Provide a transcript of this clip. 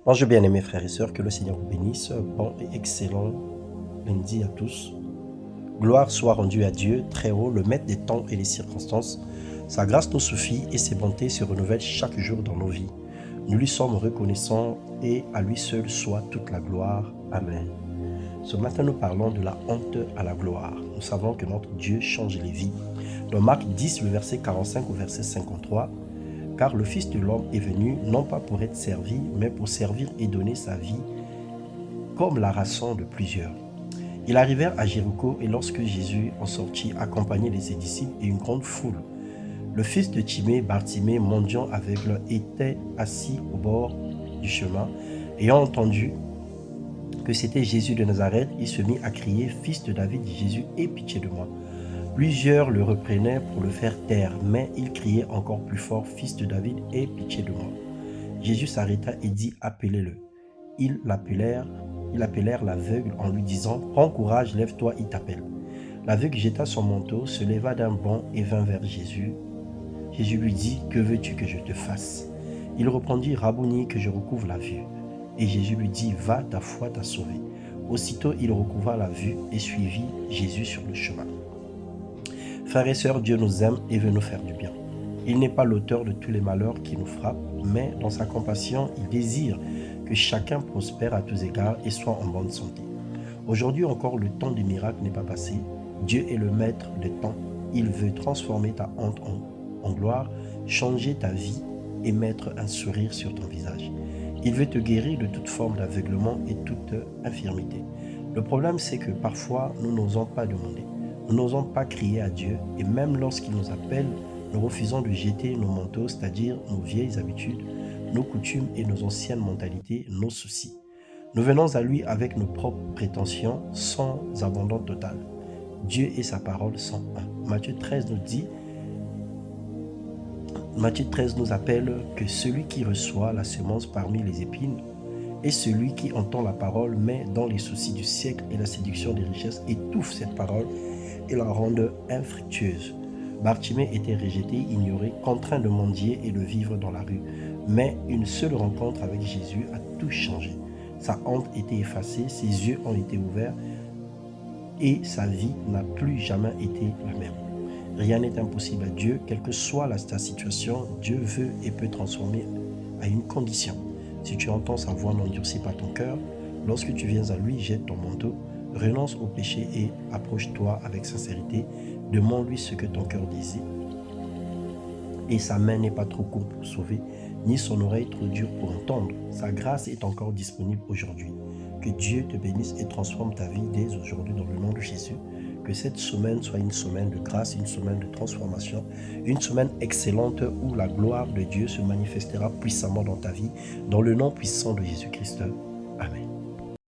Bonjour bien-aimés frères et sœurs, que le Seigneur vous bénisse. Bon et excellent lundi à tous. Gloire soit rendue à Dieu, très haut, le maître des temps et des circonstances. Sa grâce nous suffit et ses bontés se renouvellent chaque jour dans nos vies. Nous lui sommes reconnaissants et à lui seul soit toute la gloire. Amen. Ce matin, nous parlons de la honte à la gloire. Nous savons que notre Dieu change les vies. Dans Marc 10, le verset 45 au verset 53, car le Fils de l'homme est venu, non pas pour être servi, mais pour servir et donner sa vie comme la rançon de plusieurs. Ils arrivèrent à Jéricho, et lorsque Jésus en sortit, accompagné de ses disciples et une grande foule, le fils de Timée, Bartimée, mendiant aveugle, était assis au bord du chemin. Ayant entendu que c'était Jésus de Nazareth, il se mit à crier « Fils de David, Jésus, aie pitié de moi ». Plusieurs le reprenaient pour le faire taire, mais il criait encore plus fort « Fils de David, aie pitié de moi ». Jésus s'arrêta et dit « Appelez-le ». Ils appelèrent l'aveugle en lui disant « Prends courage, lève-toi, il t'appelle ». L'aveugle jeta son manteau, se leva d'un bond et vint vers Jésus. Jésus lui dit « Que veux-tu que je te fasse ?» Il répondit « Rabouni, que je recouvre la vue ». Et Jésus lui dit « Va, ta foi t'a sauvé ». Aussitôt il recouvra la vue et suivit Jésus sur le chemin. Frères et sœurs, Dieu nous aime et veut nous faire du bien. Il n'est pas l'auteur de tous les malheurs qui nous frappent, mais dans sa compassion, il désire que chacun prospère à tous égards et soit en bonne santé. Aujourd'hui encore, le temps du miracle n'est pas passé. Dieu est le maître des temps. Il veut transformer ta honte en gloire, changer ta vie et mettre un sourire sur ton visage. Il veut te guérir de toute forme d'aveuglement et toute infirmité. Le problème, c'est que parfois, nous n'osons pas demander. Nous n'osons pas crier à Dieu et même lorsqu'il nous appelle, nous refusons de jeter nos manteaux, c'est-à-dire nos vieilles habitudes, nos coutumes et nos anciennes mentalités, nos soucis. Nous venons à lui avec nos propres prétentions, sans abandon total. Dieu et sa parole sont un. Matthieu 13 nous appelle que celui qui reçoit la semence parmi les épines et celui qui entend la parole, mais dans les soucis du siècle et la séduction des richesses, étouffe cette parole et la rendent infructueuse. Bartimée était rejeté, ignoré, contraint de mendier et de vivre dans la rue. Mais une seule rencontre avec Jésus a tout changé. Sa honte était effacée, ses yeux ont été ouverts et sa vie n'a plus jamais été la même. Rien n'est impossible à Dieu, quelle que soit ta situation, Dieu veut et peut transformer à une condition. Si tu entends sa voix, n'endurcis pas ton cœur. Lorsque tu viens à lui, jette ton manteau, renonce au péché et approche-toi avec sincérité. Demande-lui ce que ton cœur désire. Et sa main n'est pas trop courte pour sauver, ni son oreille trop dure pour entendre. Sa grâce est encore disponible aujourd'hui. Que Dieu te bénisse et transforme ta vie dès aujourd'hui dans le nom de Jésus. Que cette semaine soit une semaine de grâce, une semaine de transformation, une semaine excellente où la gloire de Dieu se manifestera puissamment dans ta vie, dans le nom puissant de Jésus-Christ. Amen.